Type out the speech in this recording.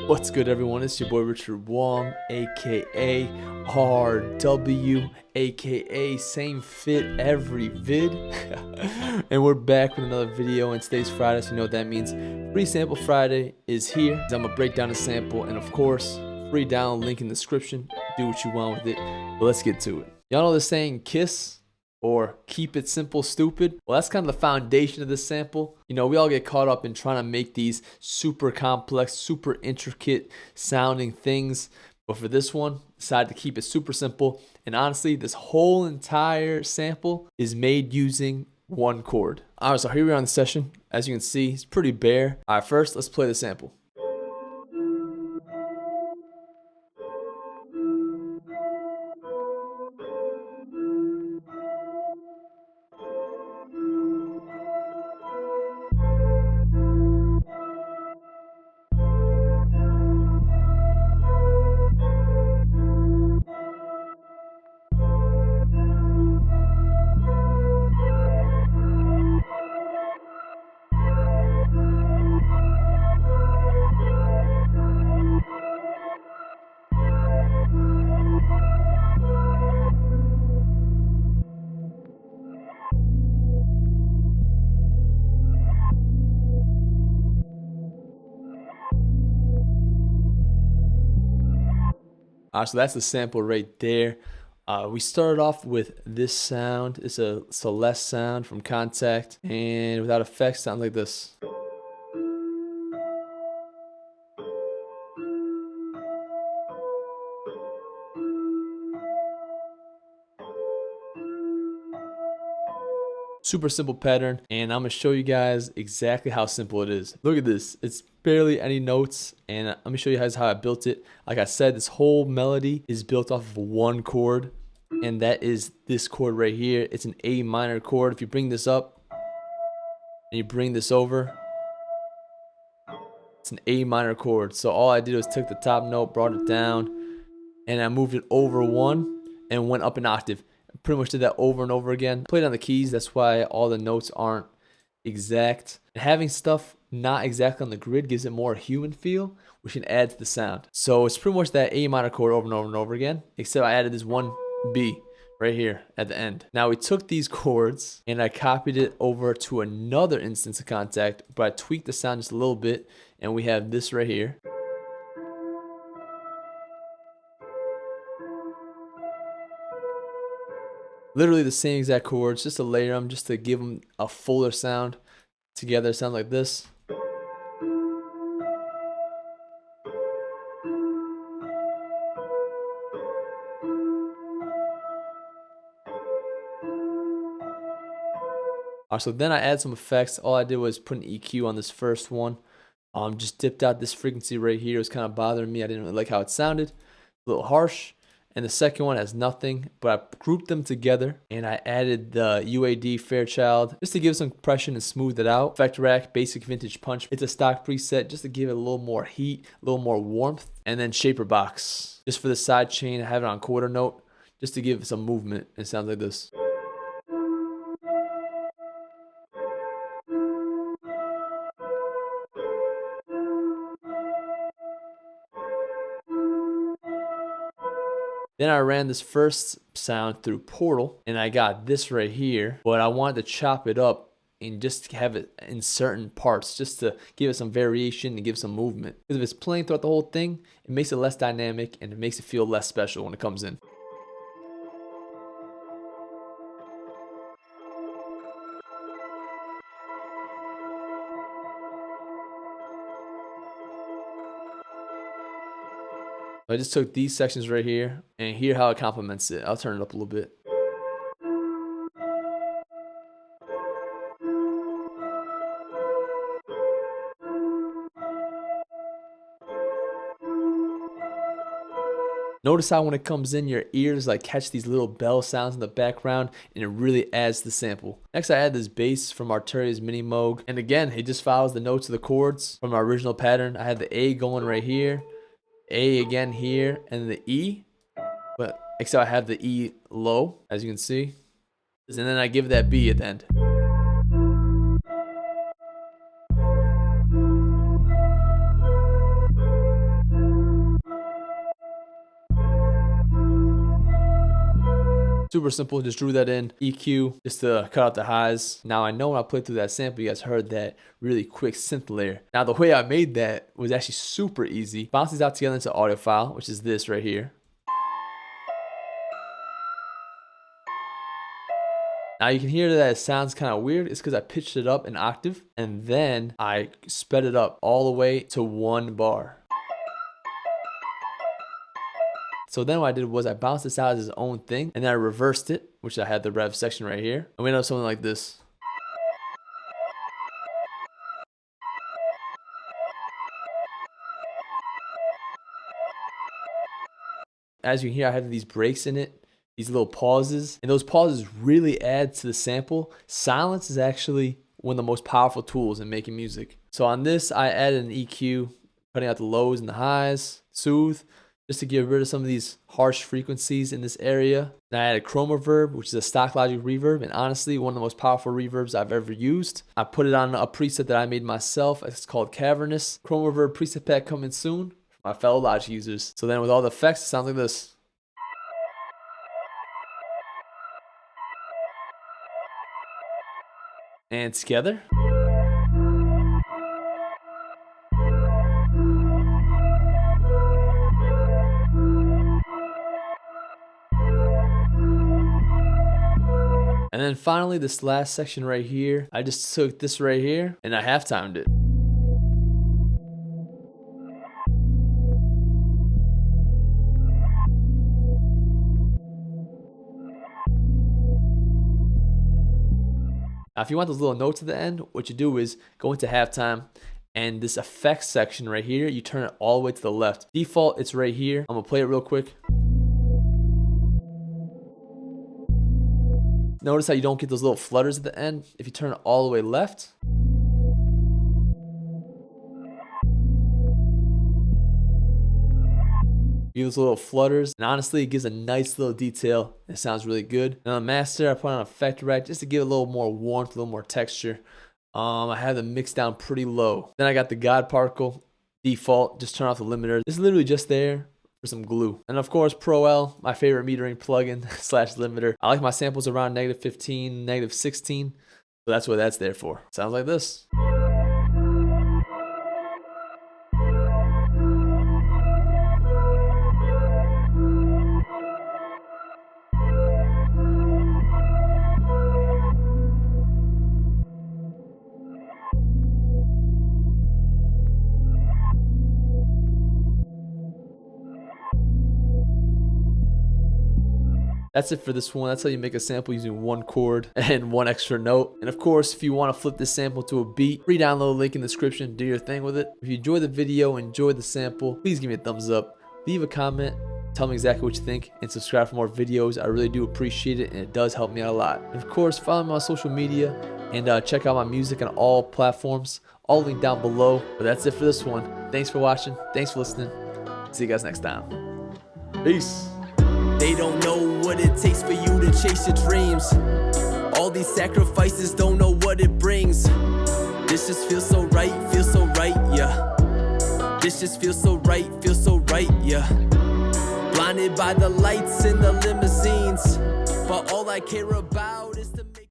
What's good, everyone? It's your boy Richard Wong, aka RW, aka same fit every vid. And we're back with another video, and today's Friday, so you know what that means. Free Sample Friday is here. I'm gonna break down a sample, and of course, free download link in the description. Do what you want with it, but let's get to it. Y'all know the saying KISS? Or keep it simple, stupid? Well, that's kind of the foundation of this sample. You know, we all get caught up in trying to make these super complex, super intricate sounding things. But for this one, decided to keep it super simple. And honestly, this whole entire sample is made using one chord. All right, so here we are on the session. As you can see, it's pretty bare. All right, first, let's play the sample. So that's the sample right there. We started off with this sound. It's a Celeste sound from Contact, and without effects, sounds like this. Super simple pattern, and I'm gonna show you guys exactly how simple it is. Look at this, it's barely any notes, and let me show you guys how I built it. Like I said, this whole melody is built off of one chord, and that is this chord right here. It's an A minor chord. If you bring this up and you bring this over, it's an A minor chord. So all I did was took the top note, brought it down, and I moved it over one and went up an octave. Pretty much did that over and over again. Played on the keys, that's why all the notes aren't exact. And having stuff not exactly on the grid gives it more human feel, which can add to the sound. So it's pretty much that A minor chord over and over and over again, except I added this one B right here at the end. Now we took these chords and I copied it over to another instance of Contact, but I tweaked the sound just a little bit, and we have this right here. Literally the same exact chords, just to layer them, just to give them a fuller sound. Together, sound like this. So then I add some effects. All I did was put an EQ on this first one. Just dipped out this frequency right here. It was kind of bothering me. I didn't really like how it sounded. A little harsh. And the second one has nothing, but I grouped them together, and I added the UAD Fairchild just to give some compression and smooth it out. Effect Rack, Basic Vintage Punch. It's a stock preset just to give it a little more heat, a little more warmth. And then Shaper Box. Just for the side chain, I have it on quarter note just to give it some movement. It sounds like this. Then I ran this first sound through Portal, and I got this right here, but I wanted to chop it up and just have it in certain parts, just to give it some variation and give some movement. Because if it's playing throughout the whole thing, it makes it less dynamic and it makes it feel less special when it comes in. I just took these sections right here and hear how it complements it. I'll turn it up a little bit. Notice how when it comes in, your ears like catch these little bell sounds in the background, and it really adds to the sample. Next, I add this bass from Arteria's Mini Moog, and again, it just follows the notes of the chords from our original pattern. I had the A going right here, A again here, and the E, but except I have the E low, as you can see, and then I give that B at the end. Super simple, just drew that in. EQ, just to cut out the highs. Now I know when I played through that sample, you guys heard that really quick synth layer. Now the way I made that was actually super easy. Bounce these out together into audio file, which is this right here. Now you can hear that it sounds kind of weird. It's because I pitched it up an octave and then I sped it up all the way to 1 bar. So then what I did was I bounced this out as its own thing and then I reversed it, which I had the rev section right here. And we end up something like this. As you can hear, I have these breaks in it, these little pauses, and those pauses really add to the sample. Silence is actually one of the most powerful tools in making music. So on this, I added an EQ, cutting out the lows and the highs, soothe, just to get rid of some of these harsh frequencies in this area. And I added chroma reverb, which is a stock logic reverb, and honestly, one of the most powerful reverbs I've ever used. I put it on a preset that I made myself. It's called Cavernous. Chroma reverb preset pack coming soon for my fellow Logic users. So then with all the effects, it sounds like this. And together. And then finally, this last section right here, I just took this right here and I half-timed it. Now, if you want those little notes at the end, what you do is go into halftime and this effects section right here, you turn it all the way to the left. Default, it's right here. I'm gonna play it real quick. Notice how you don't get those little flutters at the end if you turn it all the way left. You get those little flutters, and honestly, it gives a nice little detail. It sounds really good. Now, on master, I put on effect rack just to give it a little more warmth, a little more texture. I have the mix down pretty low. Then I got the God particle default. Just turn off the limiter. This is literally just there for some glue. And of course, Pro L, my favorite metering plugin slash limiter. I like my samples around -15, -16. So that's what that's there for. Sounds like this. That's it for this one. That's how you make a sample using 1 chord and 1 extra note. And of course, if you want to flip this sample to a beat, free download link in the description. Do your thing with it. If you enjoyed the video, enjoyed the sample, please give me a thumbs up. Leave a comment. Tell me exactly what you think and subscribe for more videos. I really do appreciate it and it does help me out a lot. And of course, follow me on social media and check out my music on all platforms. All linked down below. But that's it for this one. Thanks for watching. Thanks for listening. See you guys next time. Peace. They don't know what it takes for you to chase your dreams. All these sacrifices, don't know what it brings. This just feels so right, yeah. This just feels so right, yeah. Blinded by the lights in the limousines, but all I care about